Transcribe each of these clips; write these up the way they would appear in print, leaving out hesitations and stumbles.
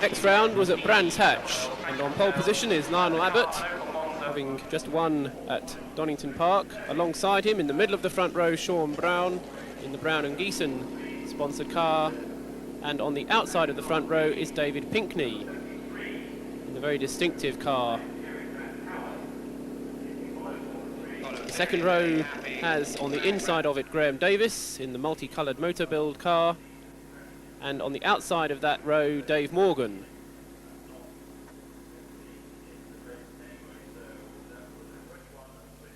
Next round was at Brands Hatch, and on pole position is Lionel Abbott, having just won at Donington Park. Alongside him, in the middle of the front row, Sean Brown in the Brown and Geeson sponsored car, and on the outside of the front row is David Pinkney in the very distinctive car. The second row has on the inside of it Graham Davis in the multicoloured motor build car, and on the outside of that row Dave Morgan.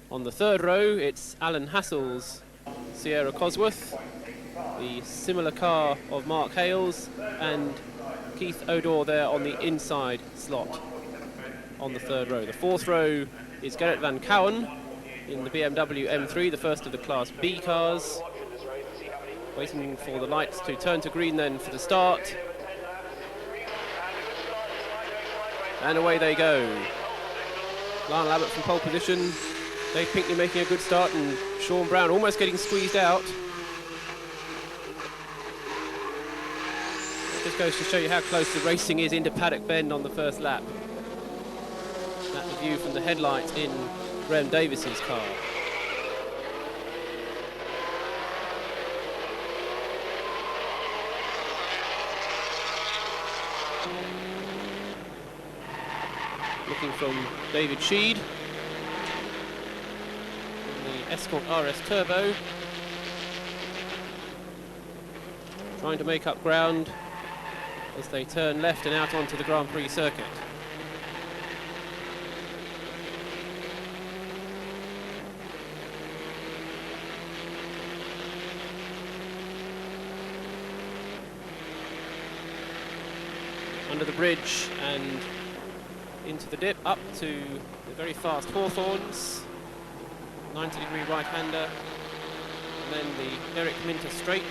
On the third row it's Alan Hassell's Sierra Cosworth, the similar car of Mark Hales, and Keith Odor there on the inside slot on the third row. The fourth row is Gerrit van Cowen in the BMW M3, the first of the Class B cars, waiting for the lights to turn to green then for the start. And away they go. Lionel Abbott from pole position, Dave Pinkney making a good start, and Sean Brown almost getting squeezed out. It just goes to show you how close the racing is into Paddock Bend on the first lap. That's the view from the headlights in Graham Davis's car. Looking from David Sheed in the Escort RS Turbo, trying to make up ground as they turn left and out onto the Grand Prix circuit. Under the bridge and into the dip, up to the very fast Hawthorns, 90-degree right-hander, and then the Eric Minter straight,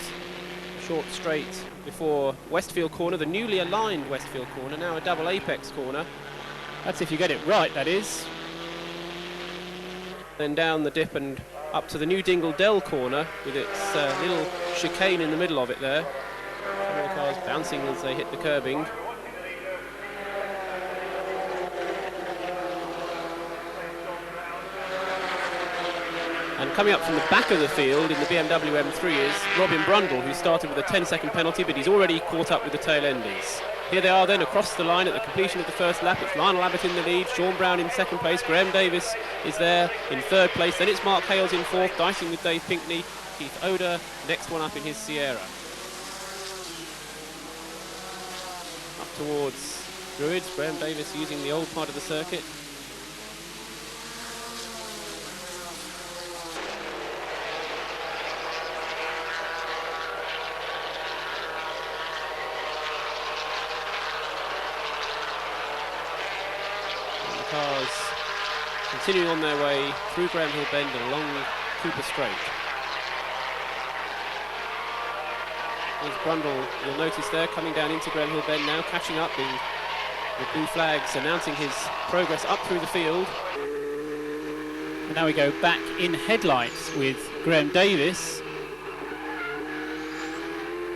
short straight before Westfield corner, the newly aligned Westfield corner, now a double apex corner. That's if you get it right, that is. Then down the dip and up to the new Dingle Dell corner with its little chicane in the middle of it there. Some of the cars bouncing as they hit the curbing. And coming up from the back of the field in the BMW M3 is Robin Brundle, who started with a 10-second penalty, but he's already caught up with the tail enders. Here they are then across the line at the completion of the first lap. It's Lionel Abbott in the lead, Sean Brown in second place, Graham Davis is there in third place, then it's Mark Hales in fourth, dicing with Dave Pinkney, Keith Odor, next one up in his Sierra. Up towards Druids, Graham Davis using the old part of the circuit. Cars continuing on their way through Graham Hill Bend and along Cooper Straight. There's Brundle, you'll notice there, coming down into Graham Hill Bend now, catching up, the blue flags announcing his progress up through the field. And now we go back in headlights with Graham Davis.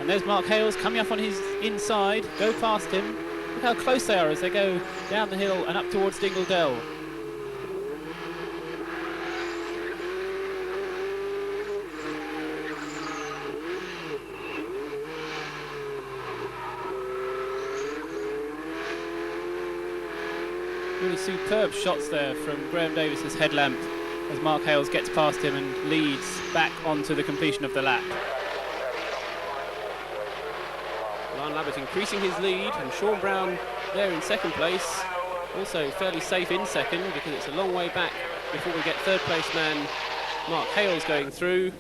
And there's Mark Hales coming up on his inside, go past him. Look how close they are as they go down the hill and up towards Dingle Dell. Really superb shots there from Graham Davis's headlamp as Mark Hales gets past him and leads back onto the completion of the lap. Lionel Abbott increasing his lead, and Sean Brown there in second place, also fairly safe in second because it's a long way back before we get third place man Mark Hales going through.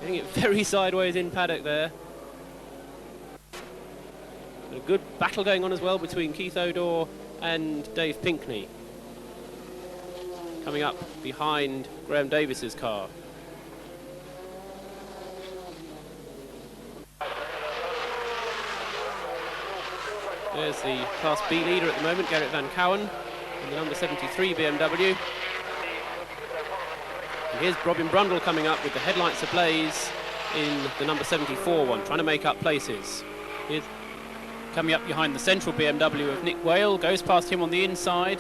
Getting it very sideways in paddock there. A good battle going on as well between Keith Odor and Dave Pinkney. Coming up behind Graham Davis's car. There's the Class B leader at the moment, Gerrit van Cowen, in the number 73 BMW. And here's Robin Brundle coming up with the headlights ablaze in the number 74 one, trying to make up places. Here's coming up behind the central BMW of Nick Whale, goes past him on the inside.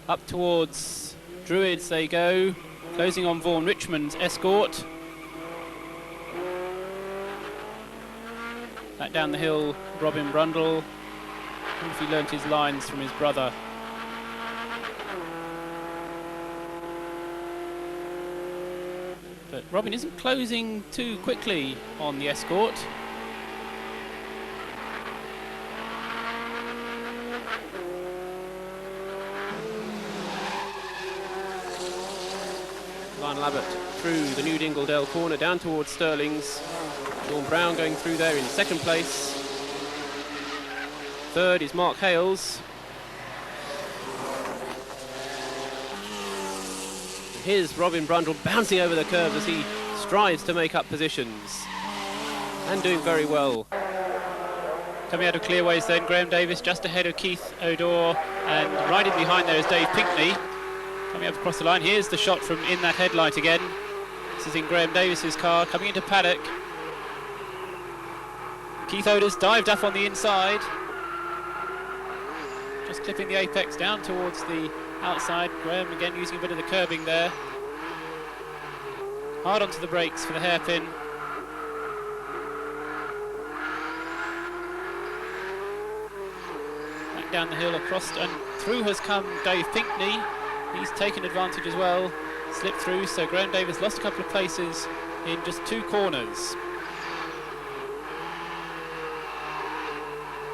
Up towards Druids they go, closing on Vaughan Richmond's Escort. Back down the hill, Robin Brundle. I wonder if he learnt his lines from his brother. But Robin isn't closing too quickly on the Escort. Lionel Abbott through the new Dingle Dell corner down towards Stirling's. Sean Brown going through there in second place. Third is Mark Hales. Here's Robin Brundle bouncing over the curves as he strives to make up positions. And doing very well. Coming out of Clearways then, Graham Davis just ahead of Keith O'Dore, and right in behind there is Dave Pinkney. Coming up across the line, here's the shot from in that headlight again. This is in Graham Davis's car, coming into paddock. Keith O'Dore's dived up on the inside. Just clipping the apex down towards the outside. Graham again using a bit of the curbing there. Hard onto the brakes for the hairpin. Back down the hill across and through has come Dave Pinkney. He's taken advantage as well. Slipped through, so Graham Davis lost a couple of places in just two corners.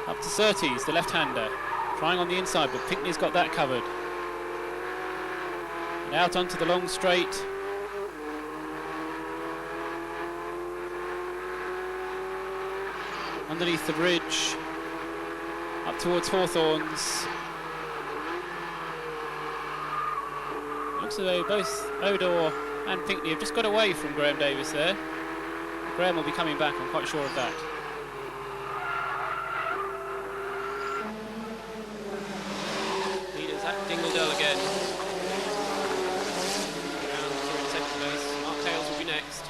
Up to Surtees, the left-hander, trying on the inside, but Pinkney's got that covered. And out onto the long straight. Underneath the bridge, up towards Hawthorns. Looks as though both O'Dore and Pinkney have just got away from Graham Davis there. Graham will be coming back, I'm quite sure of that. Leaders at Dingle Dell again. Down to second place. Mark Hales will be next.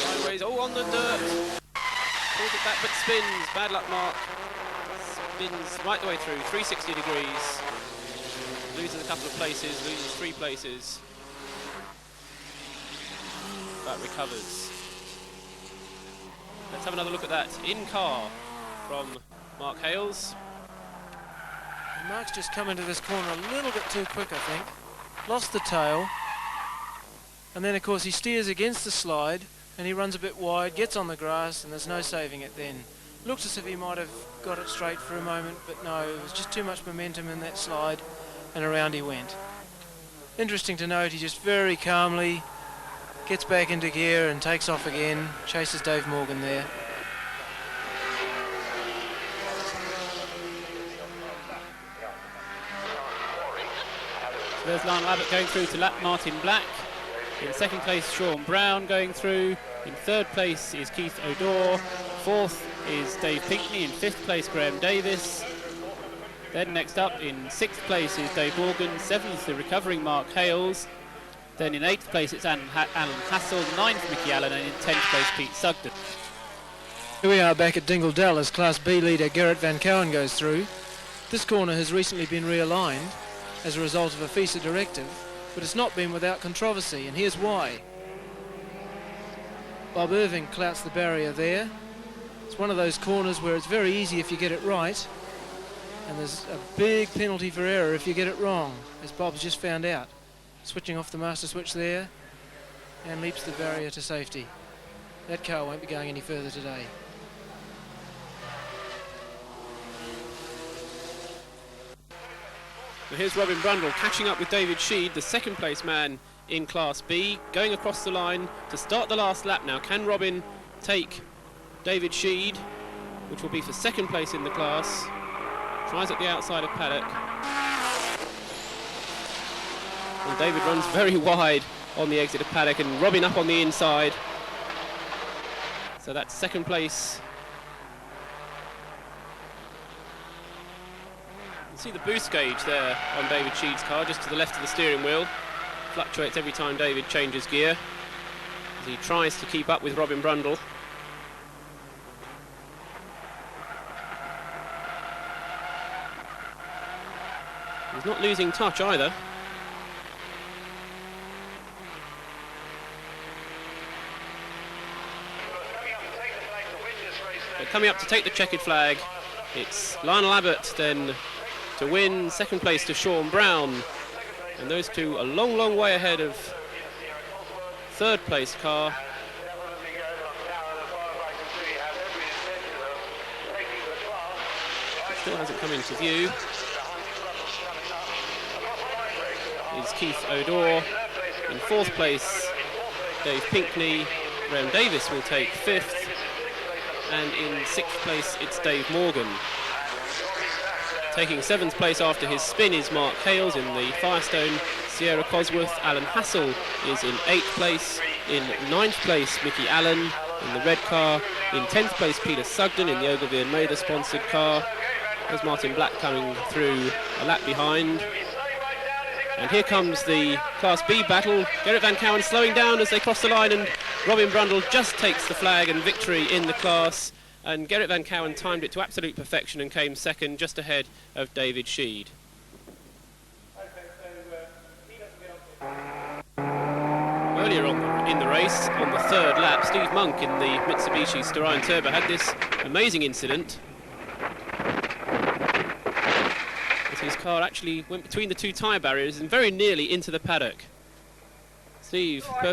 Sideways, oh, on the dirt. Pulls it back but spins. Bad luck, Mark. Spins right the way through, 360 degrees. Loses a couple of places, loses 3 places. But recovers. Let's have another look at that in car from Mark Hales. Mark's just come into this corner a little bit too quick, I think. Lost the tail. And then, of course, he steers against the slide and he runs a bit wide, gets on the grass, and there's no saving it then. Looks as if he might have got it straight for a moment, but no, it was just too much momentum in that slide, and around he went. Interesting to note, he just very calmly gets back into gear and takes off again, chases Dave Morgan there. So there's Lionel Abbott going through to lap Martin Black. In second place, Sean Brown going through. In third place is Keith O'Dore. Fourth is Dave Pinkney. In fifth place, Graham Davis. Then next up in sixth place is Dave Morgan. Seventh, the recovering Mark Hales. Then in eighth place, it's Alan Hassel. Ninth, Mickey Allen. And in 10th place, Pete Sugden. Here we are back at Dingle Dell as Class B leader Gerrit Van Cowen goes through. This corner has recently been realigned as a result of a FISA directive, but it's not been without controversy, and here's why. Bob Irving clouts the barrier there. It's one of those corners where it's very easy if you get it right, and there's a big penalty for error if you get it wrong, as Bob's just found out. Switching off the master switch there, and leaps the barrier to safety. That car won't be going any further today. Well, here's Robin Brundle catching up with David Sheed, the second place man in Class B, going across the line to start the last lap now. Can Robin take David Sheed, which will be for second place in the class? Tries at the outside of paddock. And David runs very wide on the exit of paddock, and Robin up on the inside. So that's second place. You can see the boost gauge there on David Sheed's car, just to the left of the steering wheel. Fluctuates every time David changes gear, as he tries to keep up with Robin Brundle. He's not losing touch either. But coming up to take the checkered flag, it's Lionel Abbott then to win, second place to Sean Brown, and those two a long, long way ahead of third place car. Still hasn't come into view. Is Keith O'Dore. In fourth place, Dave Pinkney. Graham Davis will take fifth. And in sixth place, it's Dave Morgan. Taking seventh place after his spin is Mark Hales in the Firestone Sierra Cosworth. Alan Hassel is in eighth place. In ninth place, Mickey Allen in the red car. In 10th place, Peter Sugden in the Ogilvy and Mather sponsored car. There's Martin Black coming through a lap behind. And here comes the Class B battle. Gerrit Van Cowen slowing down as they cross the line, and Robin Brundle just takes the flag and victory in the class. And Gerrit Van Cowen timed it to absolute perfection and came second, just ahead of David Sheed. Earlier in the race, on the third lap, Steve Monk in the Mitsubishi Starion Turbo had this amazing incident. As his car actually went between the two tyre barriers and very nearly into the paddock. Steve, perfect.